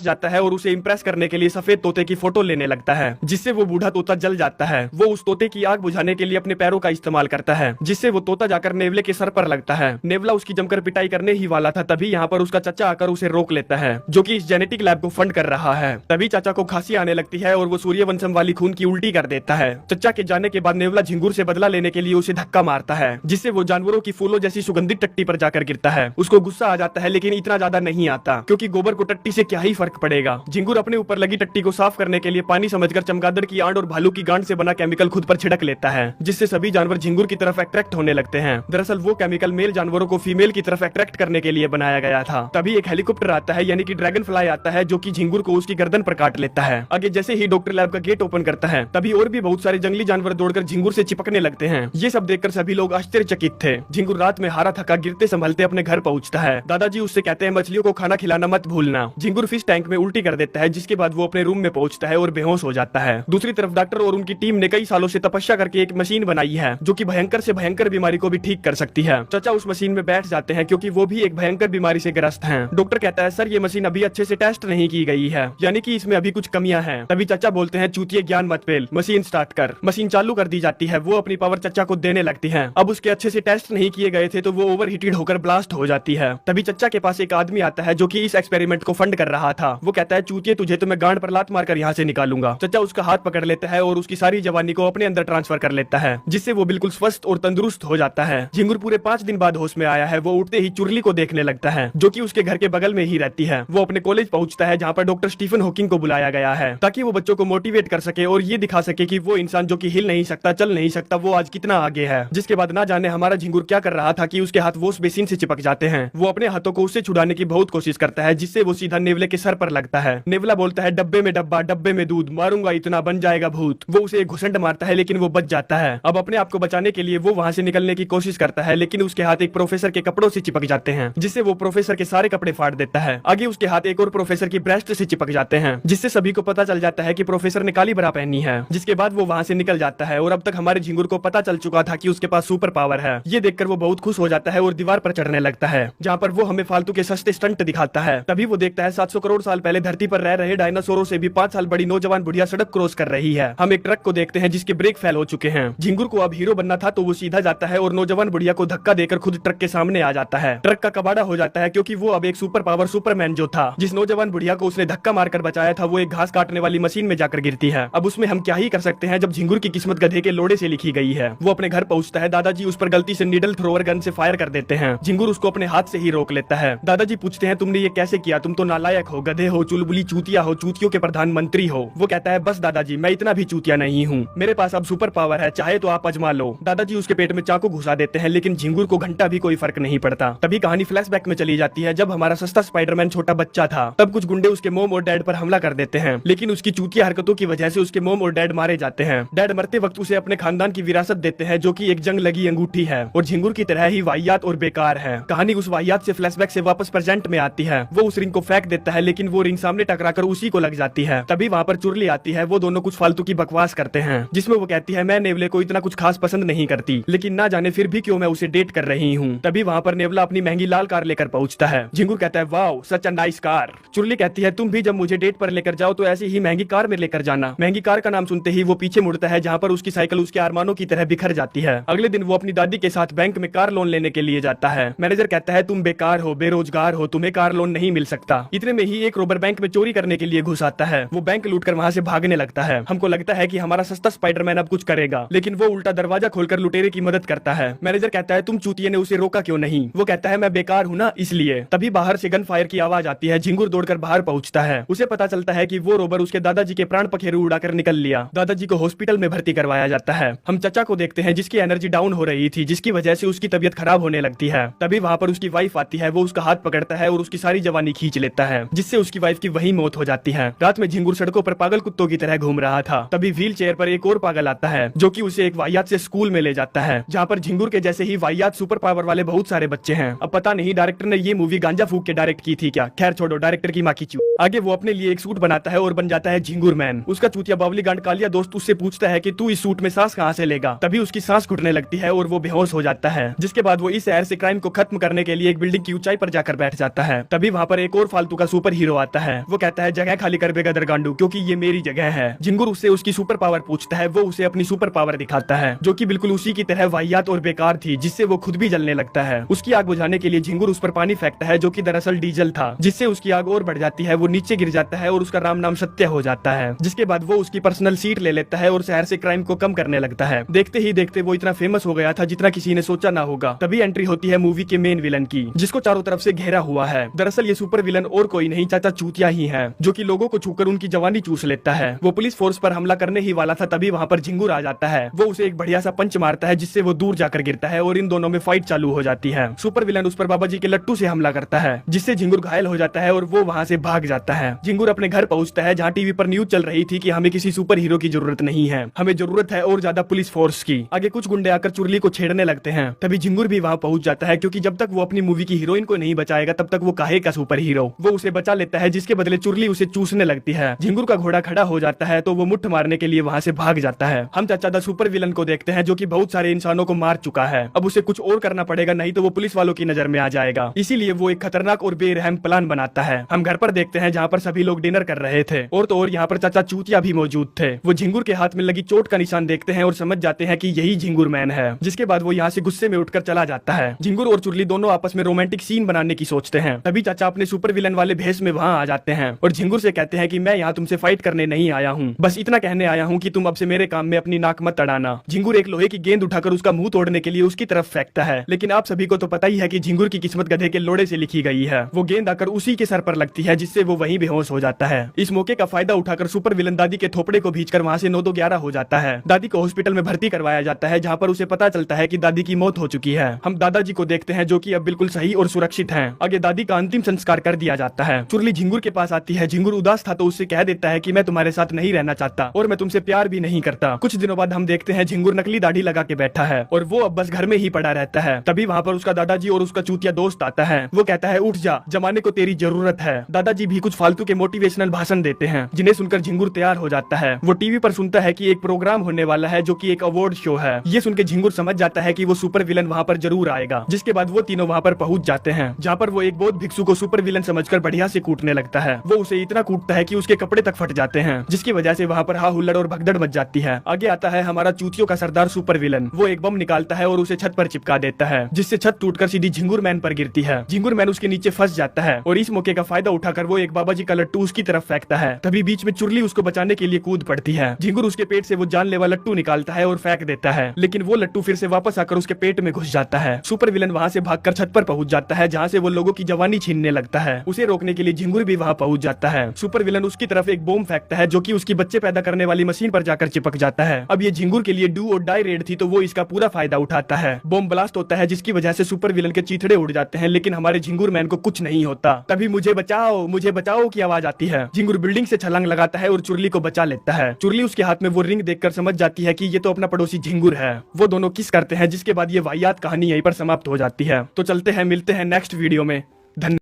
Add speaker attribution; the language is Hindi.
Speaker 1: जाता है और उसे इम्प्रेस करने के लिए सफेद तोते की फोटो लेने लगता है, जिससे वो बूढ़ा तोता जल जाता है। वो उस तोते की आग बुझाने के लिए अपने पैरों का इस्तेमाल करता है, जिससे वो तोता जाकर नेवले के सर पर लगता है। नेवला उसकी जमकर पिटाई करने ही वाला था, तभी यहाँ पर उसका चाचा आकर उसे रोक लेता है, जो कि इस जेनेटिक लैब को फंड कर रहा है। तभी चाचा को खांसी आने लगती है और वो सूर्यवंशम वाली खून की उल्टी कर देता है। चाचा के जाने के बाद नेवला झिंगुर से बदला लेने के लिए उसे धक्का मारता है, जिससे वो जानवरों की फूलों जैसी सुगंधित टट्टी पर जाकर गिरता है। उसको गुस्सा आ जाता है, लेकिन इतना ज्यादा नहीं आता, क्योंकि गोबर को टट्टी से क्या ही फर्क पड़ेगा। झिंगुर अपने ऊपर लगी टट्टी को साफ करने के लिए पानी समझकर चमगादड़ की आंट और भालू की गांड से बना केमिकल खुद पर छिड़क लेता है, जिससे सभी जानवर झिंगुर की तरफ अट्रैक्ट होने लगते हैं। दरअसल वो केमिकल मेल जानवरों को फीमेल की तरफ अट्रैक्ट करने के लिए बनाया गया था। तभी एक हेलीकॉप्टर आता है, यानी कि ड्रैगन फ्लाई आता है, जो कि झिंगुर को उसकी गर्दन पर काट लेता है। आगे जैसे ही डॉक्टर लैब का गेट ओपन करता है, तभी और भी बहुत सारे जंगली जानवर दौड़कर झिंगुर से चिपकने लगते हैं। ये सब देखकर सभी लोग आश्चर्यचकित थे। झिंगुर रात में हारा थका गिरते संभलते अपने घर पहुंचता है। दादाजी उससे कहते हैं मछलियों को खाना खिलाना मत भूलना। झिंगुर फिश टैंक में उल्टी कर देता है, जिसके बाद वो अपने रूम में पहुंचता है और बेहोश हो जाता है। दूसरी तरफ डॉक्टर और उनकी टीम ने कई सालों से तपस्या करके एक मशीन बनाई है, जो कि भयंकर से भयंकर बीमारी को भी ठीक कर सकती है। चाचा उस मशीन में बैठ जाते हैं, क्योंकि वो भी एक भयंकर बीमारी से ग्रस्त हैं। डॉक्टर कहता है सर ये मशीन अभी अच्छे से टेस्ट नहीं की गई है, यानी कि इसमें अभी कुछ कमियां हैं। तभी चाचा बोलते हैं चूतिए ज्ञान मत फेल, मशीन स्टार्ट कर। मशीन चालू कर दी जाती है। वो अपनी पावर चाचा को देने लगती है। अब उसके अच्छे से टेस्ट नहीं किए गए थे, तो वो ओवर हीटेड होकर ब्लास्ट हो जाती है। तभी चाचा के पास एक आदमी आता है, जो कि इस एक्सपेरिमेंट को फंड कर रहा था। वो कहता है चूतिए तुझे तो मैं गांड पर लात मारकर यहाँ से निकालूंगा। चाचा उसका हाथ पकड़ लेता है और उसकी सारी जवानी को अपने अंदर ट्रांसफर कर लेता है, जिससे वो बिल्कुल स्वस्थ और तंदुरुस्त हो जाता है। झिंगुर पूरे 5 दिन बाद होश में आया है। वो उठते ही चुरली को देखने लगता है, जो कि उसके घर के बगल में ही रहती है। वो अपने कॉलेज पहुंचता है, जहाँ पर डॉक्टर स्टीफन हॉकिंग को बुलाया गया है, ताकि वो बच्चों को मोटिवेट कर सके और ये दिखा सके कि वो इंसान जो कि हिल नहीं सकता, चल नहीं सकता, वो आज कितना आगे है। जिसके बाद ना जाने हमारा झिंगुर क्या कर रहा था कि उसके हाथ वॉश बेसिन से चिपक जाते हैं। वो अपने हाथों को उससे छुड़ाने की बहुत कोशिश करता है, जिससे वो सीधा नेवले के सर पर लगता है। नेवला बोलता है डब्बे में डब्बा, डब्बे में दूध, मारूंगा इतना बन जाएगा भूत। वो उसे एक घुसंड मारता है, लेकिन वो बच जाता है। अब अपने आप को बचाने के लिए वो वहाँ से निकलने की कोशिश करता है, लेकिन उसके हाथ एक प्रोफेसर के कपड़ों से चिपक जाते हैं, जिससे वो प्रोफेसर के सारे कपड़े फाड़ देता है। आगे उसके हाथ एक और प्रोफेसर की ब्रेस्ट से चिपक जाते हैं, जिससे सभी को पता चल जाता है कि प्रोफेसर ने काली बरा पहनी है। जिसके बाद वो वहाँ से निकल जाता है और अब तक हमारे झिंगुर को पता चल चुका था कि उसके पास सुपर पावर है। ये देखकर वो बहुत खुश हो जाता है और दीवार पर चढ़ने लगता है, जहाँ पर वो हमें फालतू के सस्ते स्टंट दिखाता है। तभी वो देखता है 700 करोड़ साल पहले धरती पर रह रहे डायनासोरों से भी 5 साल बड़ी नौजवान बुढ़िया सड़क क्रॉस कर रही है। हम एक ट्रक को देखते हैं जिसके ब्रेक फेल हो चुके हैं। झिंगुर को अब हीरो बनना था, तो वो सीधा जाता है और नौजवान बुढ़िया को धक्का देकर खुद ट्रक के सामने आ जाता है। ट्रक का कबाड़ा हो जाता है, क्योंकि वो अब एक सुपर पावर सुपरमैन जो था, जिस नौजवान बुढ़िया को उसने धक्का मारकर बचाया था, वो एक घास काटने वाली मशीन में जाकर गिरती है। अब उसमें हम क्या ही कर सकते हैं, जब झिंगुर की किस्मत गधे के लोड़े से लिखी गई है। वो अपने घर पहुंचता है। दादाजी उस पर गलती से नीडल थ्रोवर गन से फायर कर देते हैं। झिंगुर उसको अपने हाथ से ही रोक लेता है। दादाजी पूछते हैं तुमने ये कैसे किया, तुम तो नालायक हो, गधे हो, चुलबुली चूतिया हो, चूतियों के प्रधानमंत्री हो। वो कहता है बस दादाजी मैं इतना भी चूतिया नहीं हूँ, मेरे पास अब सुपर पावर है, चाहे तो आप आजमा लो। दादाजी उसके पेट में चाकू घुसा देते हैं, लेकिन झिंगुर को घंटा भी कोई फर्क नहीं पड़ता। तभी कहानी फ्लैशबैक में चली जाती है, जब हमारा सस्ता स्पाइडरमैन छोटा बच्चा था। तब कुछ गुंडे उसके मोम और डैड पर हमला कर देते हैं, लेकिन उसकी चूतिया हरकतों की वजह से उसके मोम और डैड मारे जाते हैं। डैड मरते वक्त उसे अपने खानदान की विरासत देते हैं, जो कि एक जंग लगी अंगूठी है और झिंगुर की तरह ही वाहियात और बेकार है। कहानी उस वाहियात से फ्लैशबैक से वापस प्रेजेंट में आती है। वो उस रिंग को फेंक देता है, लेकिन वो रिंग सामने टकराकर उसी को लग जाती है। तभी वहाँ पर चुरली आती है। वो दोनों कुछ फालतू की बकवास करते हैं, जिसमें वो कहती है मैं नेवले को इतना कुछ खास पसंद नहीं करती, लेकिन ना जाने फिर भी क्यों मैं उसे डेट कर रही हूँ। तभी वहाँ पर नेवला अपनी महंगी लाल कार लेकर पहुँचता है। झिंगुर कहता है wow such a nice car. चुरली कहती है तुम भी जब मुझे डेट पर लेकर जाओ तो ऐसी ही महंगी कार में लेकर जाना। महंगी कार का नाम सुनते ही वो पीछे मुड़ता है, जहाँ पर उसकी साइकिल उसके अरमानों की तरह बिखर जाती है। अगले दिन वो अपनी दादी के साथ बैंक में कार लोन लेने के लिए जाता है। मैनेजर कहता है तुम बेकार हो, बेरोजगार हो, तुम्हें कार लोन नहीं मिल सकता। इतने में ही एक रोबर बैंक में चोरी करने के लिए घुस आता है। वो बैंक लूटकर वहाँ से भागने लगता है। हमको लगता है कि हमारा सस्ता स्पाइडरमैन अब कुछ करेगा, लेकिन वो उल्टा दरवाजा खोलकर लुटेरे की मदद करता है। मैनेजर कहता है तुम चूतिए ने उसे रोका क्यों नहीं। वो कहता है मैं बेकार हूँ ना इसलिए। तभी बाहर से गन फायर की आवाज आती है। झिंगुर दौड़कर बाहर पहुंचता है। उसे पता चलता है कि वो रोबर उसके दादाजी के प्राण पखेरु उड़ाकर निकल लिया। दादाजी को हॉस्पिटल में भर्ती करवाया जाता है। हम चचा को देखते हैं, जिसकी एनर्जी डाउन हो रही थी, जिसकी वजह से उसकी तबीयत खराब होने लगती है। तभी वहाँ पर उसकी वाइफ आती है। वो उसका हाथ पकड़ता है और उसकी सारी जवानी खींच लेता है, जिससे उसकी वाइफ की वही मौत हो जाती है। रात में झिंगुर सड़कों पर पागल कुत्तों की तरह घूम रहा था। तभी व्हील चेयर पर एक और पागल आता है, जो कि उसे एक वाहियात से स्कूल में ले जाता है, जहाँ पर झिंगुर के जैसे ही वाहियात सुपर पावर वाले बहुत सारे बच्चे हैं। अब पता नहीं डायरेक्टर ने ये मूवी गांजा फूक के डायरेक्ट की थी क्या, खैर छोड़ो, डायरेक्टर की माँ की चू। आगे वो अपने लिए एक सूट बनाता है और बन जाता है झिंगुर मैन। उसका चूतिया बावली गांड कालिया दोस्त उससे पूछता है कि तू इस सूट में सांस कहाँ से लेगा। तभी उसकी सांस घुटने लगती है और वो बेहोश हो जाता है। जिसके बाद वो इस शहर से क्राइम को खत्म करने के लिए एक बिल्डिंग की ऊंचाई पर जाकर बैठ जाता है। तभी वहाँ पर एक और फालतू का सुपर हीरो हीरो आता है। वो कहता है जगह खाली कर बेगा दरगांडू, क्योंकि ये मेरी जगह है। झिंगुर उससे उसकी सुपर पावर पूछता है। वो उसे अपनी सुपर पावर दिखाता है जो कि बिल्कुल उसी की तरह वाहियात और बेकार थी, जिससे वो खुद भी जलने लगता है। उसकी आग बुझाने के लिए झिंगुर उस पर पानी फेंकता है जो कि दरअसल डीजल था, जिससे उसकी आग और बढ़ जाती है। वो नीचे गिर जाता है और उसका राम नाम सत्य हो जाता है। जिसके बाद वो उसकी पर्सनल सीट ले लेता है और शहर से क्राइम को कम करने लगता है। देखते ही देखते वो इतना फेमस हो गया था जितना किसी ने सोचा ना होगा। तभी एंट्री होती है मूवी के मेन विलन की, जिसको चारों तरफ से घेरा हुआ है। दरअसल ये सुपर विलन और कोई नहीं, चाचा चूतिया ही है, जो कि लोगों को छूकर उनकी जवानी चूस लेता है। वो पुलिस फोर्स पर हमला करने ही वाला था, तभी वहाँ पर झिंगुर आ जाता है। वो उसे एक बढ़िया सा पंच मारता है, जिससे वो दूर जाकर गिरता है और इन दोनों में फाइट चालू हो जाती है। सुपर विलन उस पर बाबा जी के लट्टू से हमला करता है, जिससे झिंगुर घायल हो जाता है और वो वहाँ से भाग जाता है। झिंगुर अपने घर पहुँचता है, जहाँ टीवी पर न्यूज चल रही थी कि हमें किसी सुपर हीरो की जरूरत नहीं है, हमें जरूरत है और ज्यादा पुलिस फोर्स की। आगे कुछ गुंडे आकर चुरली को छेड़ने लगते हैं, तभी झिंगुर भी वहाँ पहुँच जाता है, क्योंकि जब तक वो अपनी मूवी की हीरोइन को नहीं बचाएगा तब तक वो काहे का सुपर हीरो। वो उसे बचा लेता है, जिसके बदले चुरली उसे चूसने लगती है। झिंगुर का घोड़ा खड़ा हो जाता है तो वो मुट्ठ मारने के लिए वहाँ से भाग जाता है। हम चाचा द सुपर विलन को देखते हैं, जो कि बहुत सारे इंसानों को मार चुका है। अब उसे कुछ और करना पड़ेगा, नहीं तो वो पुलिस वालों की नजर में आ जाएगा। इसीलिए वो एक खतरनाक और बेरहम प्लान बनाता है। हम घर पर देखते हैं जहाँ पर सभी लोग डिनर कर रहे थे, और तो और यहाँ पर चाचा चूतिया भी मौजूद थे। वो झिंगुर के हाथ में लगी चोट का निशान देखते हैं और समझ जाते हैं कि यही झिंगुर मैन है। जिसके बाद वो यहाँ से गुस्से में उठकर चला जाता है। झिंगुर और चुरली दोनों आपस में रोमांटिक सीन बनाने की सोचते हैं। तभी चाचा अपने सुपर विलन वाले भेष में वहाँ आ जाते हैं और झिंगुर से कहते हैं कि मैं यहाँ तुमसे फाइट करने नहीं आया हूँ, बस इतना कहने आया हूँ कि तुम अब से मेरे काम में अपनी नाक मत अड़ाना। झिंगुर एक लोहे की गेंद उठाकर उसका मुंह तोड़ने के लिए उसकी तरफ फेंकता है, लेकिन आप सभी को तो पता ही है कि झिंगुर की किस्मत गधे के लोड़े से लिखी गई है। वो गेंद आकर उसी के सर पर लगती है, जिससे वो वहीं बेहोश हो जाता है। इस मौके का फायदा उठाकर सुपर विलन दादी के थोपड़े को भींचकर वहाँ से 9-2-11 हो जाता है। दादी को हॉस्पिटल में भर्ती करवाया जाता है, जहाँ पर उसे पता चलता है कि दादी की मौत हो चुकी है। हम दादाजी को देखते हैं, जो कि अब बिल्कुल सही और सुरक्षित हैं। आगे दादी का अंतिम संस्कार कर दिया जाता है। चुरली झिंगुर के पास आती है। झिंगुर उदास था तो उससे कह देता है कि मैं तुम्हारे साथ नहीं रहना चाहता और मैं तुमसे प्यार भी नहीं करता। कुछ दिनों बाद हम देखते हैं झिंगुर नकली दाढ़ी लगा के बैठा है और वो अब बस घर में ही पड़ा रहता है। तभी वहाँ पर उसका दादाजी और उसका चूतिया दोस्त आता है। वो कहता है उठ जा, जमाने को तेरी जरूरत है। दादाजी भी कुछ फालतू के मोटिवेशनल भाषण देते हैं, जिन्हें सुनकर झिंगुर तैयार हो जाता है। वो टीवी पर सुनता है कि एक प्रोग्राम होने वाला है, जो कि एक अवार्ड शो है। ये सुन के झिंगुर समझ जाता है कि वो सुपर विलन वहाँ पर जरूर आएगा। जिसके बाद वो तीनों वहाँ पर पहुँच जाते हैं, जहाँ पर वो एक बौद्ध भिक्षु को सुपर विलन समझकर बढ़िया से कूटने लगता है। वो उसे इतना कूटता है कि उसके कपड़े तक फट जाते हैं, जिसकी वजह से वहाँ पर हा हुल्लड़ और भगदड़ मच जाती है। आगे आता है हमारा चूतियों का सरदार सुपर विलन। वो एक बम निकालता है और उसे छत पर चिपका देता है, जिससे छत टूटकर सीधी झिंगुर मैन पर गिरती है। झिंगुर मैन उसके नीचे फंस जाता है और इस मौके का फायदा उठाकर वो एक बाबा जी का लट्टू उसकी तरफ फेंकता है। तभी बीच में चुरली उसको बचाने के लिए कूद पड़ती है। झिंगुर उसके पेट से वो जानलेवा लट्टू निकालता है और फेंक देता है, लेकिन वो लट्टू फिर से वापस आकर उसके पेट में घुस जाता है। सुपर विलन वहाँ से भागकर छत पर पहुंच जाता है, जहाँ से वो लोगों की जवानी छीनने लगता है। उसे रोकने के लिए झिंगुर भी वहाँ पहुंच जाता है। सुपर विलन उसकी तरफ एक बम फेंकता है, जो कि उसकी बच्चे पैदा करने वाली मशीन पर जाकर चिपक जाता है। अब ये झिंगुर के लिए डू और डाई रेड थी, तो वो इसका पूरा फायदा उठाता है। बम ब्लास्ट होता है, जिसकी वजह से सुपर विलन के चीथड़े उड़ जाते हैं, लेकिन हमारे झिंगुर मैन को कुछ नहीं होता। तभी मुझे बचाओ की आवाज आती है। झिंगुर बिल्डिंग से छलांग लगाता है और चुरली को बचा लेता है। चुरली उसके हाथ में वो रिंग देखकर समझ जाती है कि ये तो अपना पड़ोसी झिंगुर है। वो दोनों किस करते हैं, जिसके बाद ये वाहियात कहानी यहीं पर समाप्त हो जाती है। तो चलते हैं, मिलते हैं नेक्स्ट वीडियो में। धन्यवाद।